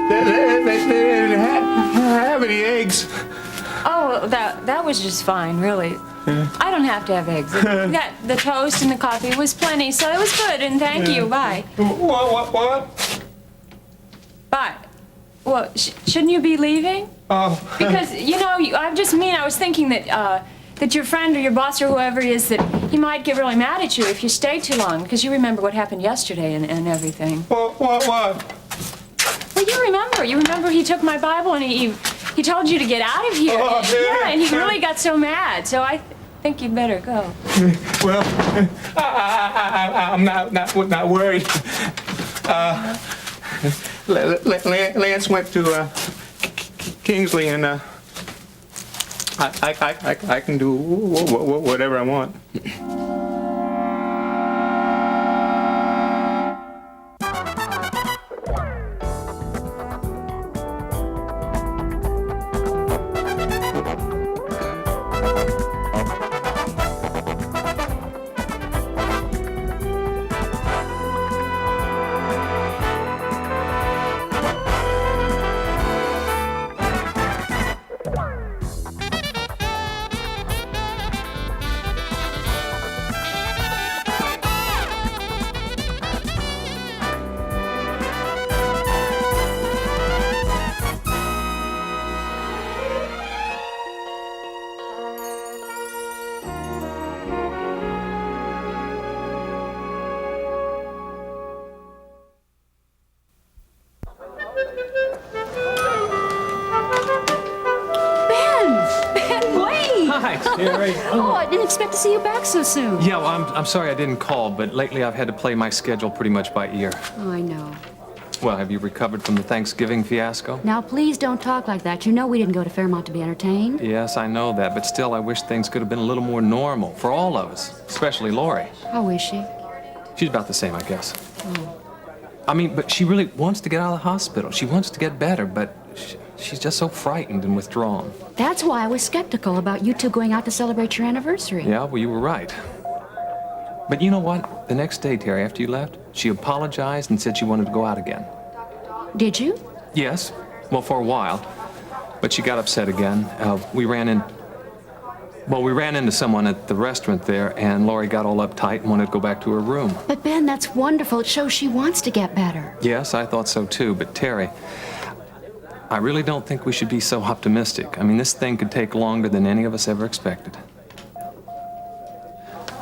They didn't have any eggs. Oh, that was just fine, really. I don't have to have eggs. The toast and the coffee was plenty, so it was good, and thank you. Bye. What? Bye. Well, shouldn't you be leaving? Oh. Because, I was thinking that, that your friend or your boss or whoever it is, that he might get really mad at you if you stay too long, because you remember what happened yesterday and everything. What? Well, you remember he took my Bible and he told you to get out of here. Oh, yeah, and he really got so mad, so I think you'd better go. Well, I'm not worried. Lance went to Kingsley, and I can do whatever I want. Hi, Terry. Oh, I didn't expect to see you back so soon. Yeah, well, I'm sorry I didn't call, but lately I've had to play my schedule pretty much by ear. Oh, I know. Well, have you recovered from the Thanksgiving fiasco? Now, please don't talk like that. You know we didn't go to Fairmont to be entertained. Yes, I know that, but still I wish things could have been a little more normal for all of us, especially Lori. How is she? She's about the same, I guess. Oh. I mean, but she really wants to get out of the hospital. She wants to get better, but she's just so frightened and withdrawn. That's why I was skeptical about you two going out to celebrate your anniversary. Yeah, well, you were right. But you know what? The next day, Terry, after you left, she apologized and said she wanted to go out again. Did you? Yes. Well, for a while. But she got upset again. We ran into someone at the restaurant there, and Lori got all uptight and wanted to go back to her room. But Ben, that's wonderful. It shows she wants to get better. Yes, I thought so too. But Terry, I really don't think we should be so optimistic. I mean, this thing could take longer than any of us ever expected.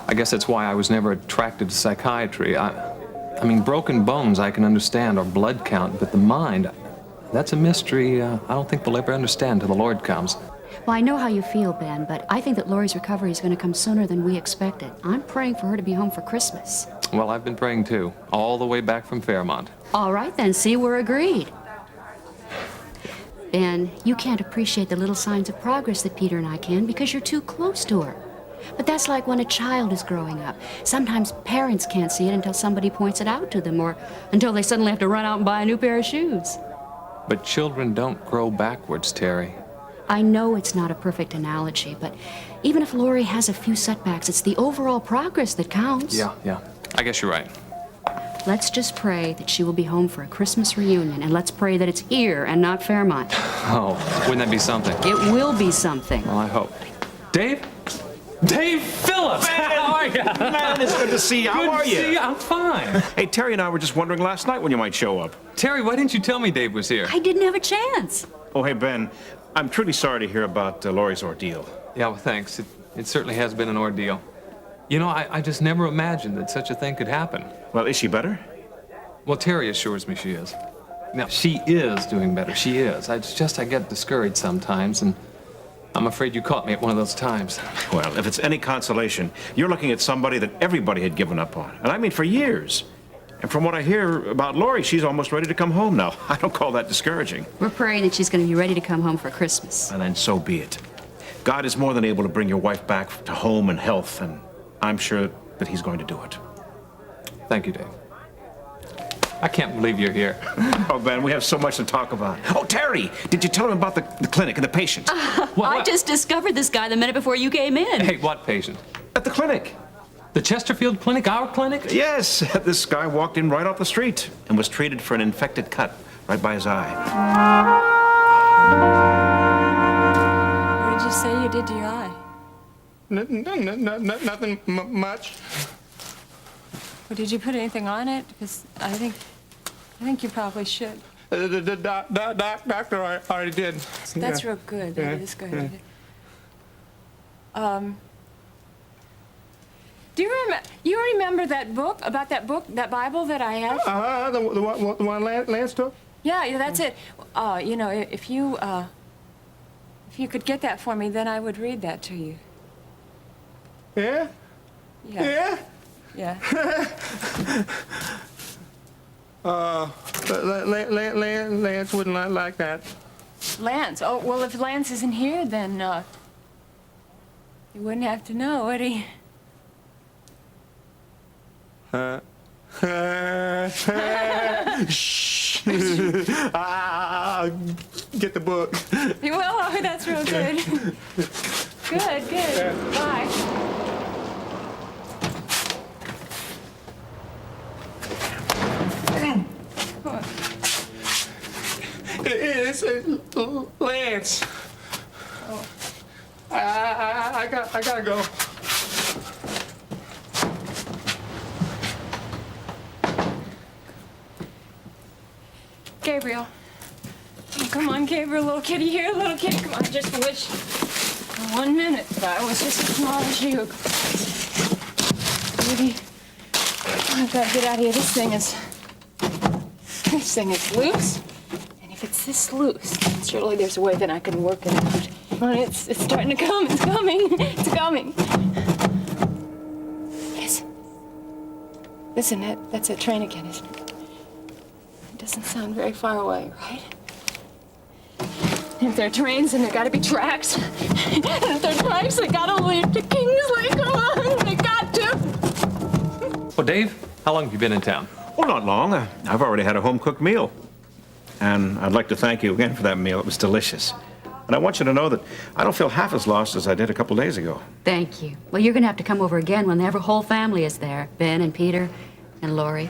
I guess that's why I was never attracted to psychiatry. I mean, broken bones I can understand, or blood count, but the mind, that's a mystery I don't think we'll ever understand till the Lord comes. Well, I know how you feel, Ben, but I think that Lori's recovery is going to come sooner than we expected. I'm praying for her to be home for Christmas. Well, I've been praying too, all the way back from Fairmont. All right, then. See, we're agreed. Ben, you can't appreciate the little signs of progress that Peter and I can because you're too close to her. But that's like when a child is growing up. Sometimes parents can't see it until somebody points it out to them, or until they suddenly have to run out and buy a new pair of shoes. But children don't grow backwards, Terry. I know it's not a perfect analogy, but even if Lori has a few setbacks, it's the overall progress that counts. Yeah. I guess you're right. Let's just pray that she will be home for a Christmas reunion, and let's pray that it's here and not Fairmont. Oh, wouldn't that be something? It will be something. Well, I hope. Dave? Dave Phillips! How are you? Man, it's good to see you. How are you? Good to see you. I'm fine. Hey, Terry and I were just wondering last night when you might show up. Terry, why didn't you tell me Dave was here? I didn't have a chance. Oh, hey, Ben, I'm truly sorry to hear about Lori's ordeal. Yeah, well, thanks. It certainly has been an ordeal. You know, I just never imagined that such a thing could happen. Well, is she better? Well, Terry assures me she is. Now, she is doing better. She is. I get discouraged sometimes, and I'm afraid you caught me at one of those times. Well, if it's any consolation, you're looking at somebody that everybody had given up on. And I mean for years. And from what I hear about Lori, she's almost ready to come home now. I don't call that discouraging. We're praying that she's going to be ready to come home for Christmas. And then so be it. God is more than able to bring your wife back to home and health, and I'm sure that he's going to do it. Thank you, Dave. I can't believe you're here. Oh, Ben, we have so much to talk about. Oh, Terry, did you tell him about the clinic and the patient? I just discovered this guy the minute before you came in. Hey, what patient? At the clinic. The Chesterfield clinic, our clinic? Yes, this guy walked in right off the street and was treated for an infected cut right by his eye. What did you say you did to your eye? Nothing much. Or did you put anything on it? Because I think you probably should. The doctor already did. That's Yeah. real good. Yeah. That is good. Do you remember that book, that Bible that I had? The one Lance took? Yeah, that's it. You know, if you could get that for me, then I would read that to you. Yeah? Yeah. Yeah? Yeah. Lance wouldn't like that. Lance. Oh, well, if Lance isn't here, then you wouldn't have to know, would he? Shh. Get the book. Well, oh, that's real good. Good. Bye. It's Lance. Oh. I gotta go. Gabriel. Oh, come on, Gabriel, little kitty here, little kitty. Come on, I just wish for 1 minute that I was just as small as you. Baby, I've got to get out of here. This thing is loose. And if it's this loose, then surely there's a way that I can work it out. Oh, it's starting to come. It's coming. It's coming. Listen, that's a train again, isn't it? Doesn't sound very far away, right? If there are trains, then there gotta be tracks. And if there are tracks, they gotta lead to Kingsley. Come on, they got to. Well, Dave, how long have you been in town? Well, not long. I've already had a home-cooked meal. And I'd like to thank you again for that meal. It was delicious. And I want you to know that I don't feel half as lost as I did a couple days ago. Thank you. Well, you're going to have to come over again when the whole family is there. Ben and Peter and Laurie.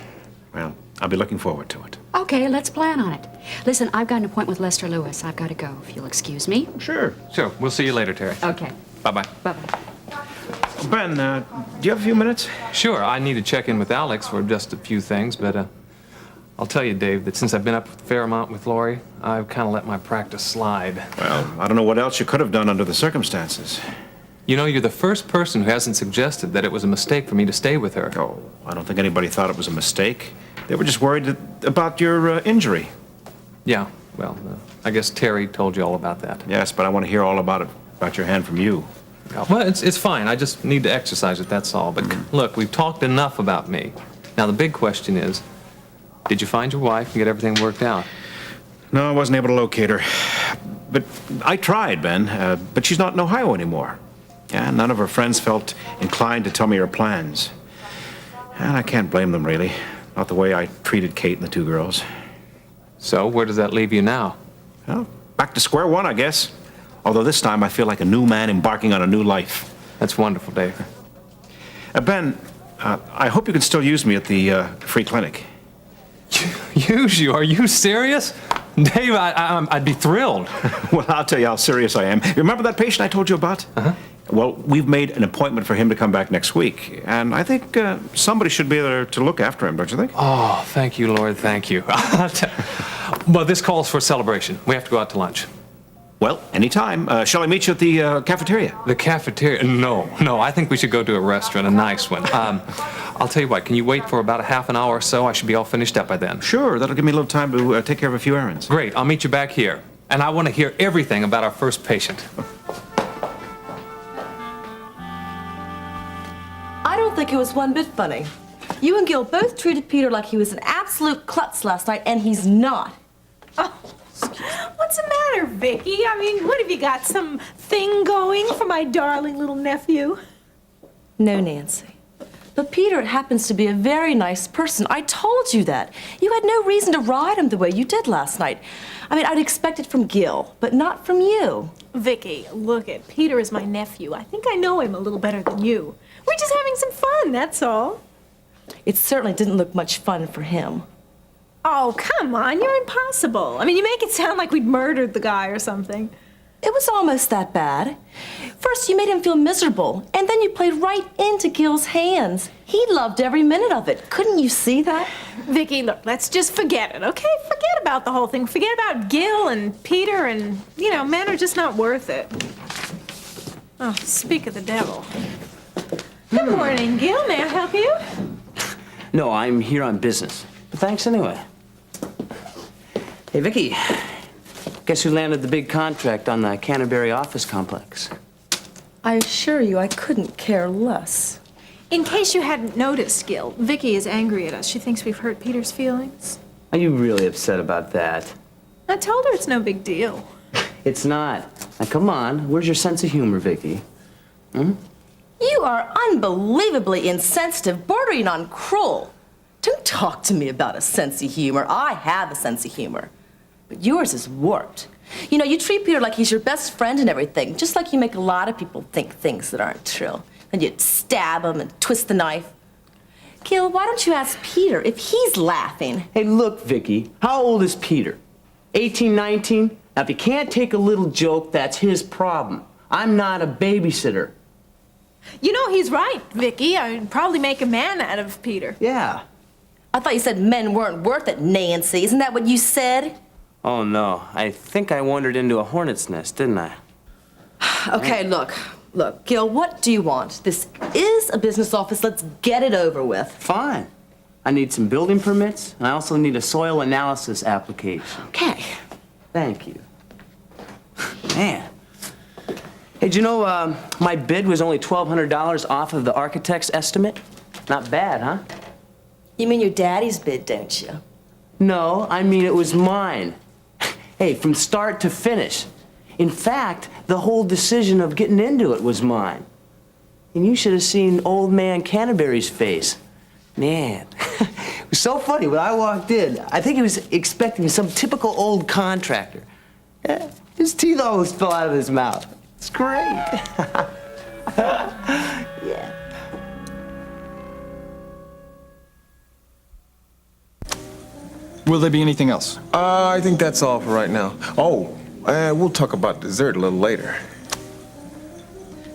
Well, I'll be looking forward to it. Okay, let's plan on it. Listen, I've got an appointment with Lester Lewis. I've got to go, if you'll excuse me. Sure. Sure. We'll see you later, Terry. Okay. Bye-bye. Bye-bye. Ben, do you have a few minutes? Sure. I need to check in with Alex for just a few things, but I'll tell you, Dave, that since I've been up a fair amount with Laurie, I've kind of let my practice slide. Well, I don't know what else you could have done under the circumstances. You know, you're the first person who hasn't suggested that it was a mistake for me to stay with her. Oh, I don't think anybody thought it was a mistake. They were just worried about your injury. Yeah, well, I guess Terry told you all about that. Yes, but I want to hear all about it, about your hand from you. Well, it's fine. I just need to exercise it, that's all. But look, we've talked enough about me. Now, the big question is, did you find your wife and get everything worked out? No, I wasn't able to locate her. But I tried, Ben, but she's not in Ohio anymore. Yeah, none of her friends felt inclined to tell me her plans. And I can't blame them, really. Not the way I treated Kate and the two girls. So, where does that leave you now? Well, back to square one, I guess. Although this time I feel like a new man embarking on a new life. That's wonderful, Dave. Ben, I hope you can still use me at the free clinic. Use you? Are you serious? Dave, I'd be thrilled. Well, I'll tell you how serious I am. Remember that patient I told you about? Uh-huh. Well, we've made an appointment for him to come back next week. And I think somebody should be there to look after him, don't you think? Oh, thank you, Lord, thank you. Well, this calls for a celebration. We have to go out to lunch. Well, anytime. Shall I meet you at the cafeteria? The cafeteria? No, I think we should go to a restaurant, a nice one. I'll tell you what, can you wait for about a half an hour or so? I should be all finished up by then. Sure, that'll give me a little time to take care of a few errands. Great, I'll meet you back here. And I want to hear everything about our first patient. I don't think it was one bit funny. You and Gil both treated Peter like he was an absolute klutz last night, and he's not. Oh, what's the matter, Vicky? I mean, what have you got, some thing going for my darling little nephew? No, Nancy. But Peter happens to be a very nice person. I told you that. You had no reason to ride him the way you did last night. I mean, I'd expect it from Gil, but not from you. Vicky, look it. Peter is my nephew. I think I know him a little better than you. We're just having some fun, that's all. It certainly didn't look much fun for him. Oh, come on, you're impossible. I mean, you make it sound like we'd murdered the guy or something. It was almost that bad. First, you made him feel miserable, and then you played right into Gil's hands. He loved every minute of it. Couldn't you see that? Vicky, look, let's just forget it, okay? Forget about the whole thing. Forget about Gil and Peter and, men are just not worth it. Oh, speak of the devil. Good morning, Gil. May I help you? No, I'm here on business. But thanks anyway. Hey, Vicky. Guess who landed the big contract on the Canterbury office complex? I assure you, I couldn't care less. In case you hadn't noticed, Gil, Vicky is angry at us. She thinks we've hurt Peter's feelings. Are you really upset about that? I told her it's no big deal. It's not. Now, come on. Where's your sense of humor, Vicky? You are unbelievably insensitive, bordering on cruel. Don't talk to me about a sense of humor. I have a sense of humor. But yours is warped. You treat Peter like he's your best friend and everything, just like you make a lot of people think things that aren't true. And you stab him and twist the knife. Gil, why don't you ask Peter if he's laughing? Hey, look, Vicky. How old is Peter? 18, 19? Now, if he can't take a little joke, that's his problem. I'm not a babysitter. He's right, Vicky. I'd probably make a man out of Peter. Yeah. I thought you said men weren't worth it, Nancy. Isn't that what you said? Oh, no. I think I wandered into a hornet's nest, didn't I? Okay, look, Gil, what do you want? This is a business office. Let's get it over with. Fine. I need some building permits, and I also need a soil analysis application. Okay. Thank you. Man. Hey, do you know my bid was only $1,200 off of the architect's estimate? Not bad, huh? You mean your daddy's bid, don't you? No, I mean it was mine. Hey, from start to finish. In fact, the whole decision of getting into it was mine. And you should have seen old man Canterbury's face. Man, it was so funny when I walked in. I think he was expecting some typical old contractor. His teeth almost fell out of his mouth. It's great. Yeah. Will there be anything else? I think that's all for right now. Oh, we'll talk about dessert a little later.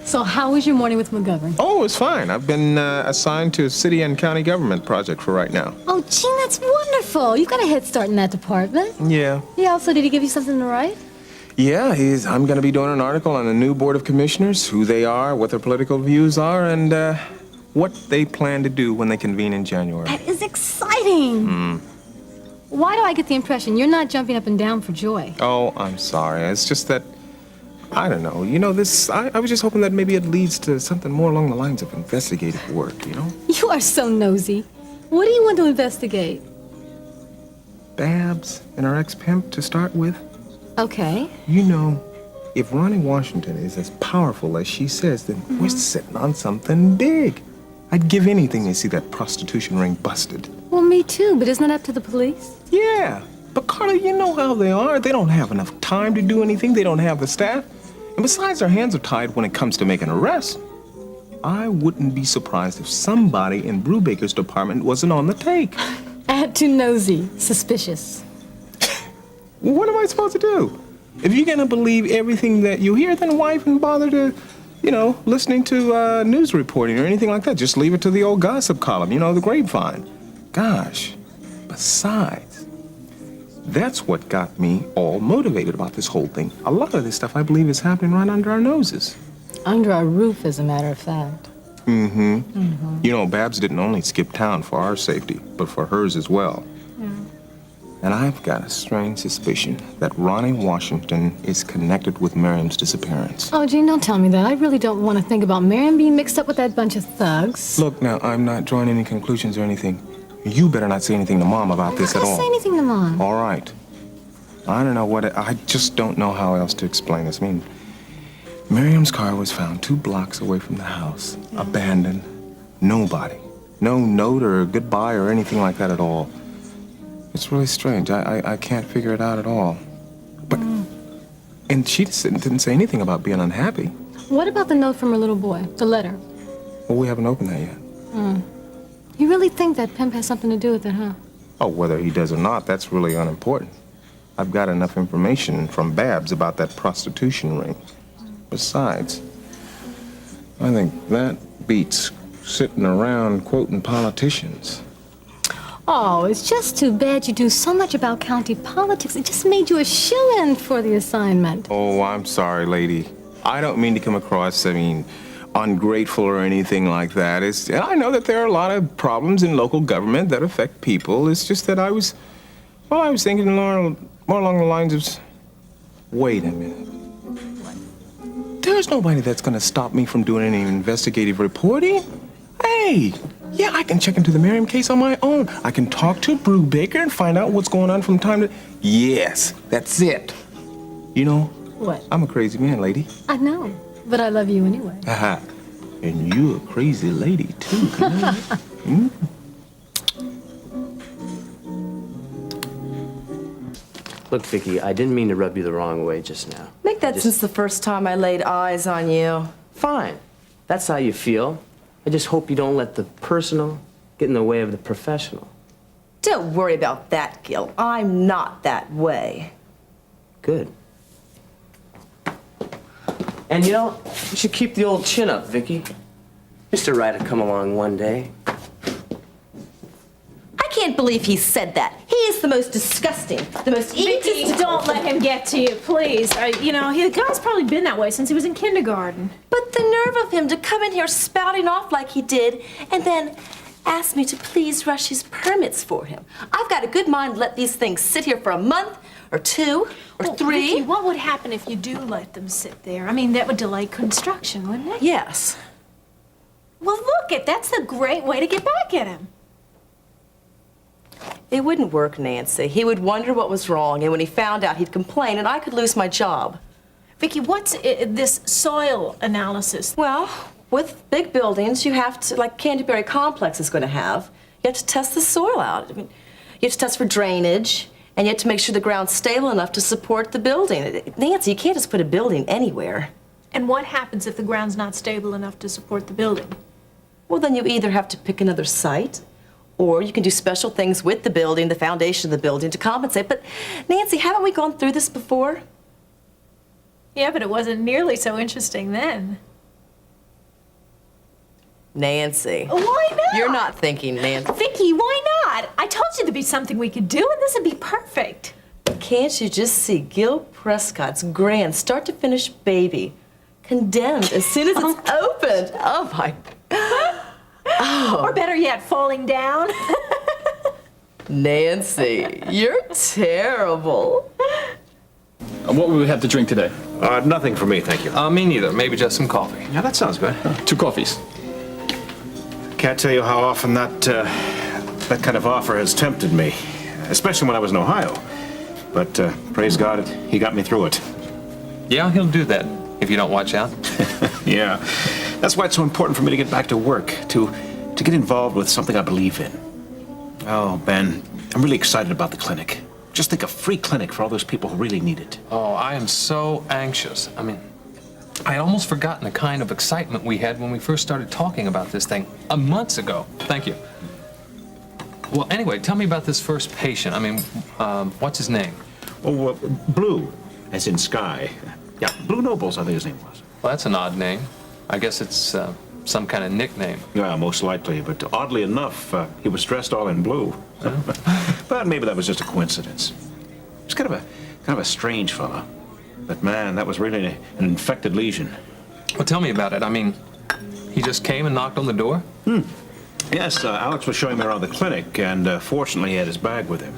So how was your morning with McGovern? Oh, it's fine. I've been assigned to a city and county government project for right now. Oh, Gene, that's wonderful. You've got a head start in that department. Yeah. Yeah, so did he give you something to write? Yeah, I'm going to be doing an article on the new board of commissioners, who they are, what their political views are, and what they plan to do when they convene in January. That is exciting. Why do I get the impression you're not jumping up and down for joy? Oh, I'm sorry. It's just that, I don't know. I was just hoping that maybe it leads to something more along the lines of investigative work, You are so nosy. What do you want to investigate? Babs and her ex-pimp to start with. Okay. If Ronnie Washington is as powerful as she says, then we're sitting on something big. I'd give anything to see that prostitution ring busted. Well, me too, but isn't it up to the police? Yeah, but Carla, you know how they are. They don't have enough time to do anything. They don't have the staff. And besides, their hands are tied when it comes to making arrests. I wouldn't be surprised if somebody in Brubaker's department wasn't on the take. Add too nosy, suspicious. What am I supposed to do? If you're gonna believe everything that you hear, then why even bother to, listening to news reporting or anything like that? Just leave it to the old gossip column, the grapevine. Gosh, besides, that's what got me all motivated about this whole thing. A lot of this stuff, I believe, is happening right under our noses. Under our roof, as a matter of fact. Babs didn't only skip town for our safety, but for hers as well. Yeah. And I've got a strange suspicion that Ronnie Washington is connected with Miriam's disappearance. Oh, Gene, don't tell me that. I really don't want to think about Miriam being mixed up with that bunch of thugs. Look, now, I'm not drawing any conclusions or anything. You better not say anything to Mom about this at all. Don't say anything to Mom. All right. I don't know I just don't know how else to explain this. I mean, Miriam's car was found 2 blocks away from the house, abandoned. Nobody. No note or goodbye or anything like that at all. It's really strange. I can't figure it out at all. But, and she didn't say anything about being unhappy. What about the note from her little boy, the letter? Well, we haven't opened that yet. You really think that pimp has something to do with it, huh? Oh, whether he does or not, that's really unimportant. I've got enough information from Babs about that prostitution ring. Besides, I think that beats sitting around quoting politicians. Oh, it's just too bad you do so much about county politics. It just made you a shoo-in for the assignment. Oh, I'm sorry, lady. I don't mean to come across, ungrateful or anything like that. I know that there are a lot of problems in local government that affect people. It's just that I was thinking more along the lines of, wait a minute. There's nobody that's going to stop me from doing any investigative reporting. Hey, yeah, I can check into the Miriam case on my own. I can talk to Brubaker and find out what's going on from time to... Yes, that's it. You know, What? I'm a crazy man, lady. I know, but I love you anyway. Haha. And you a crazy lady, too. Hmm? Look, Vicky, I didn't mean to rub you the wrong way just now. Make that since the first time I laid eyes on you. Fine. That's how you feel. I just hope you don't let the personal get in the way of the professional. Don't worry about that, Gil. I'm not that way. Good. And you know, you should keep the old chin up, Vicky. Mr. Wright will come along one day. I can't believe he said that. He is the most disgusting, the most Vicky, egotistical. don't let him get to you, please. The guy's probably been that way since he was in kindergarten. But the nerve of him to come in here spouting off like he did and then ask me to please rush his permits for him. I've got a good mind to let these things sit here for a month or two or three. Vicky, what would happen if you do let them sit there? I mean, that would delay construction, wouldn't it? Yes. Well, that's a great way to get back at him. It wouldn't work, Nancy. He would wonder what was wrong, and when he found out, he'd complain, and I could lose my job. Vicky, what's this soil analysis? Well, with big buildings, you have to, like Canterbury Complex is going to have, you have to test the soil out. I mean, you have to test for drainage, and you have to make sure the ground's stable enough to support the building. Nancy, you can't just put a building anywhere. And what happens if the ground's not stable enough to support the building? Well, then you either have to pick another site, or you can do special things with the building, the foundation of the building, to compensate. But, Nancy, haven't we gone through this before? Yeah, but it wasn't nearly so interesting then. Nancy. Why not? You're not thinking, Nancy. Vicky, why not? I told you there'd be something we could do, and this would be perfect. Can't you just see Gil Prescott's grand, start-to-finish baby condemned as soon as it's opened? Oh, my... Or better yet, falling down. Nancy, you're terrible. What will we have to drink today? Nothing for me, thank you. Me neither. Maybe just some coffee. Yeah, that sounds good. 2 coffees. Can't tell you how often that kind of offer has tempted me, especially when I was in Ohio. But praise God, he got me through it. Yeah, he'll do that if you don't watch out. Yeah, that's why it's so important for me to get back to work, to get involved with something I believe in. Oh, Ben, I'm really excited about the clinic. Just think, a free clinic for all those people who really need it. Oh, I am so anxious. I mean, I had almost forgotten the kind of excitement we had when we first started talking about this thing months ago. Thank you. Well, anyway, tell me about this first patient. I mean, what's his name? Oh, Blue, as in sky. Yeah, Blue Nobles, I think his name was. Well, that's an odd name. I guess it's some kind of nickname. Yeah, most likely, but oddly enough, he was dressed all in blue. But maybe that was just a coincidence. He's kind of a strange fella. But man, that was really an infected lesion. Well, tell me about it. I mean, he just came and knocked on the door? Yes, Alex was showing me around the clinic, and fortunately he had his bag with him.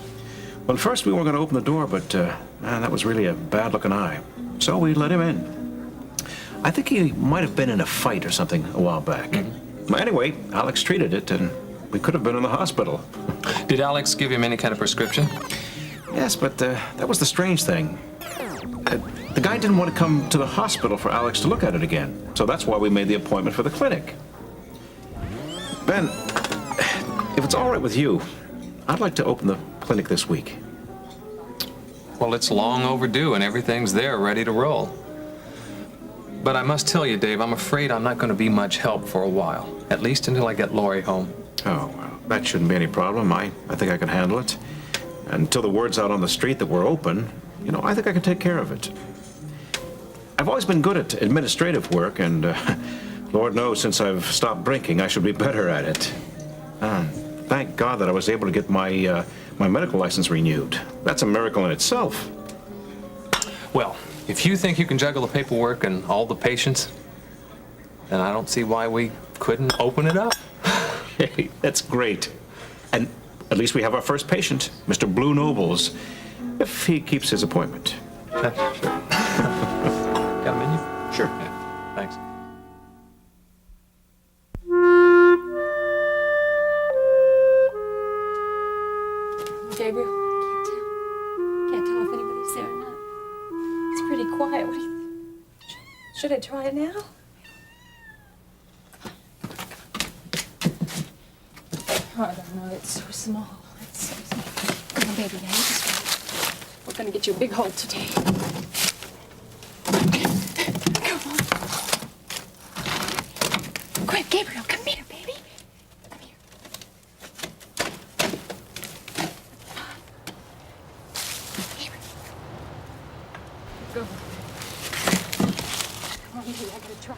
Well, at first we weren't going to open the door, but man, that was really a bad-looking eye. So we let him in. I think he might have been in a fight or something a while back. Well, anyway, Alex treated it, and we could have been in the hospital. Did Alex give him any kind of prescription? Yes, but that was the strange thing. The guy didn't want to come to the hospital for Alex to look at it again, so that's why we made the appointment for the clinic. Ben, if it's all right with you, I'd like to open the clinic this week. Well, it's long overdue, and everything's there, ready to roll. But I must tell you, Dave, I'm afraid I'm not going to be much help for a while, at least until I get Lori home. Oh, well. that shouldn't be any problem. I think I can handle it. Until the word's out on the street that we're open, I think I can take care of it. I've always been good at administrative work, and Lord knows since I've stopped drinking, I should be better at it. Thank God that I was able to get my medical license renewed. That's a miracle in itself. Well, if you think you can juggle the paperwork and all the patients, then I don't see why we couldn't open it up. Hey, that's great. And at least we have our first patient, Mr. Blue Nobles, if he keeps his appointment. Sure. Got a menu? Sure. Yeah, thanks. Gabriel, can't tell if anybody's there or not. It's pretty quiet. What do you think? Should I try it now? Oh, I don't know. It's so small. It's so small. Come on, baby. Now you just wait. We're gonna get you a big hole today. Come on. Quick, Gabriel, come here, baby. Come here. Gabriel. Go. Come on, baby. I gotta try.